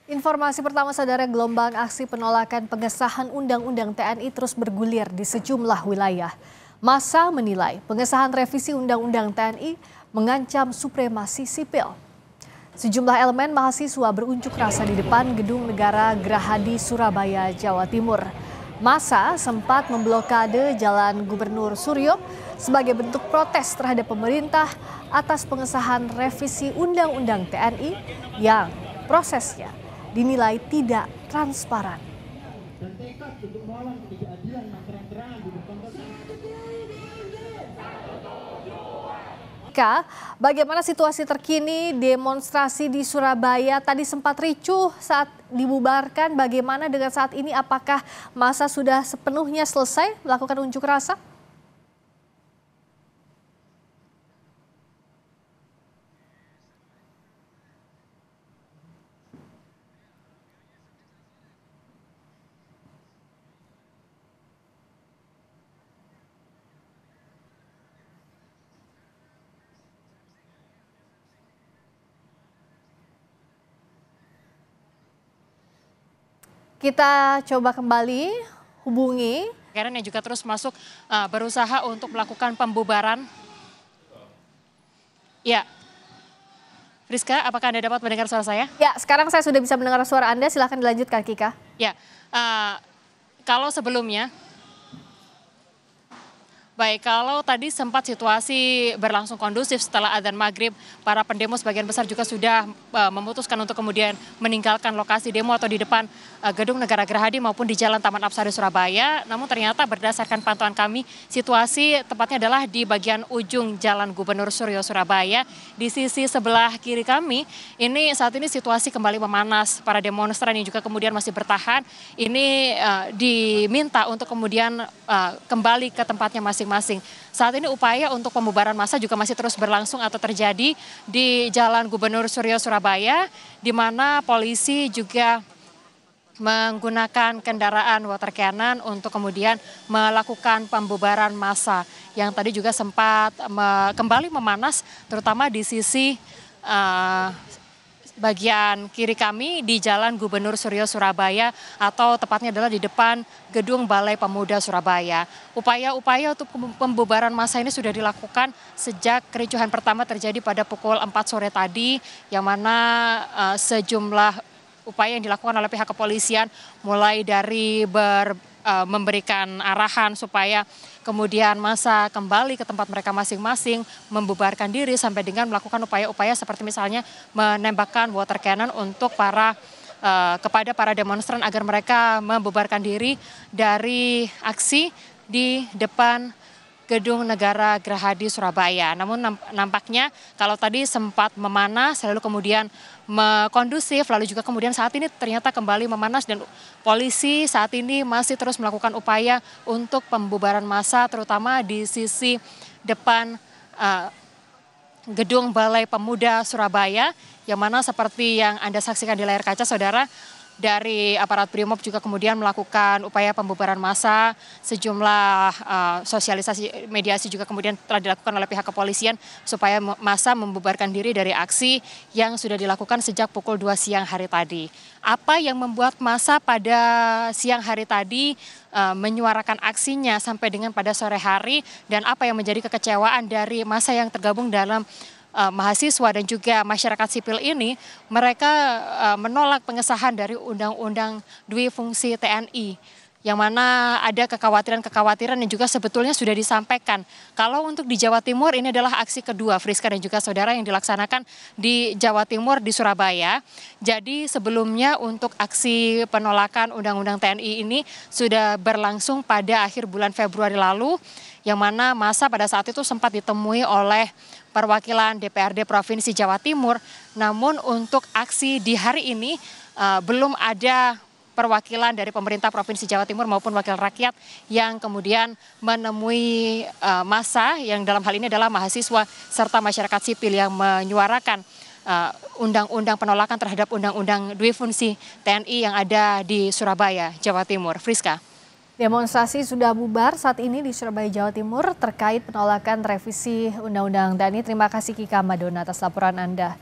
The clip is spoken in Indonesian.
Informasi pertama, saudara, gelombang aksi penolakan pengesahan Undang-Undang TNI terus bergulir di sejumlah wilayah. Massa menilai pengesahan revisi Undang-Undang TNI mengancam supremasi sipil. Sejumlah elemen mahasiswa berunjuk rasa di depan Gedung Negara Gerahadi, Surabaya, Jawa Timur. Massa sempat memblokade Jalan Gubernur Suryo sebagai bentuk protes terhadap pemerintah atas pengesahan revisi Undang-Undang TNI yang prosesnya dinilai tidak transparan. Bagaimana situasi terkini demonstrasi di Surabaya? Tadi sempat ricuh saat dibubarkan. Bagaimana dengan saat ini? Apakah massa sudah sepenuhnya selesai melakukan unjuk rasa? Kita coba kembali hubungi. Karen yang juga terus masuk berusaha untuk melakukan pembubaran. Ya, Friska, apakah Anda dapat mendengar suara saya? Ya, sekarang saya sudah bisa mendengar suara Anda. Silakan dilanjutkan, Kika. Ya, kalau sebelumnya, baik, kalau tadi sempat situasi berlangsung kondusif setelah adzan maghrib, para pendemo sebagian besar juga sudah memutuskan untuk kemudian meninggalkan lokasi demo atau di depan Gedung Negara Gerahadi maupun di Jalan Taman Apsari Surabaya. Namun ternyata berdasarkan pantauan kami, situasi tepatnya adalah di bagian ujung Jalan Gubernur Suryo Surabaya. Di sisi sebelah kiri kami, ini saat ini situasi kembali memanas. Para demonstran yang juga kemudian masih bertahan, ini diminta untuk kemudian kembali ke tempatnya masing-masing. Saat ini upaya untuk pembubaran massa juga masih terus berlangsung atau terjadi di Jalan Gubernur Suryo Surabaya, di mana polisi juga menggunakan kendaraan water cannon untuk kemudian melakukan pembubaran massa yang tadi juga sempat kembali memanas, terutama di sisi bagian kiri kami di Jalan Gubernur Suryo Surabaya atau tepatnya adalah di depan Gedung Balai Pemuda Surabaya. Upaya-upaya untuk pembubaran massa ini sudah dilakukan sejak kericuhan pertama terjadi pada pukul 4 sore tadi, yang mana sejumlah upaya yang dilakukan oleh pihak kepolisian mulai dari memberikan arahan supaya kemudian massa kembali ke tempat mereka masing-masing, membubarkan diri sampai dengan melakukan upaya-upaya seperti misalnya menembakkan water cannon untuk kepada para demonstran agar mereka membubarkan diri dari aksi di depan Gedung Negara Gerahadi Surabaya. Namun nampaknya kalau tadi sempat memanas, lalu kemudian kondusif, lalu juga kemudian saat ini ternyata kembali memanas dan polisi saat ini masih terus melakukan upaya untuk pembubaran massa, terutama di sisi depan Gedung Balai Pemuda Surabaya, yang mana seperti yang Anda saksikan di layar kaca, saudara, dari aparat Brimob juga kemudian melakukan upaya pembubaran massa, sejumlah sosialisasi mediasi juga kemudian telah dilakukan oleh pihak kepolisian supaya massa membubarkan diri dari aksi yang sudah dilakukan sejak pukul 2 siang hari tadi. Apa yang membuat massa pada siang hari tadi menyuarakan aksinya sampai dengan pada sore hari, dan apa yang menjadi kekecewaan dari massa yang tergabung dalam mahasiswa dan juga masyarakat sipil ini? Mereka menolak pengesahan dari Undang-Undang Dwi Fungsi TNI, yang mana ada kekhawatiran-kekhawatiran yang juga sebetulnya sudah disampaikan. Kalau untuk di Jawa Timur, ini adalah aksi kedua, Friska dan juga saudara, yang dilaksanakan di Jawa Timur di Surabaya. Jadi sebelumnya untuk aksi penolakan Undang-Undang TNI ini sudah berlangsung pada akhir bulan Februari lalu, yang mana massa pada saat itu sempat ditemui oleh perwakilan DPRD Provinsi Jawa Timur. Namun untuk aksi di hari ini belum ada perwakilan dari pemerintah Provinsi Jawa Timur maupun wakil rakyat yang kemudian menemui massa, yang dalam hal ini adalah mahasiswa serta masyarakat sipil yang menyuarakan undang-undang penolakan terhadap Undang-Undang Dwi Fungsi TNI yang ada di Surabaya, Jawa Timur. Friska. Demonstrasi sudah bubar saat ini di Surabaya, Jawa Timur terkait penolakan revisi Undang-Undang TNI. Terima kasih Kika Madona atas laporan Anda.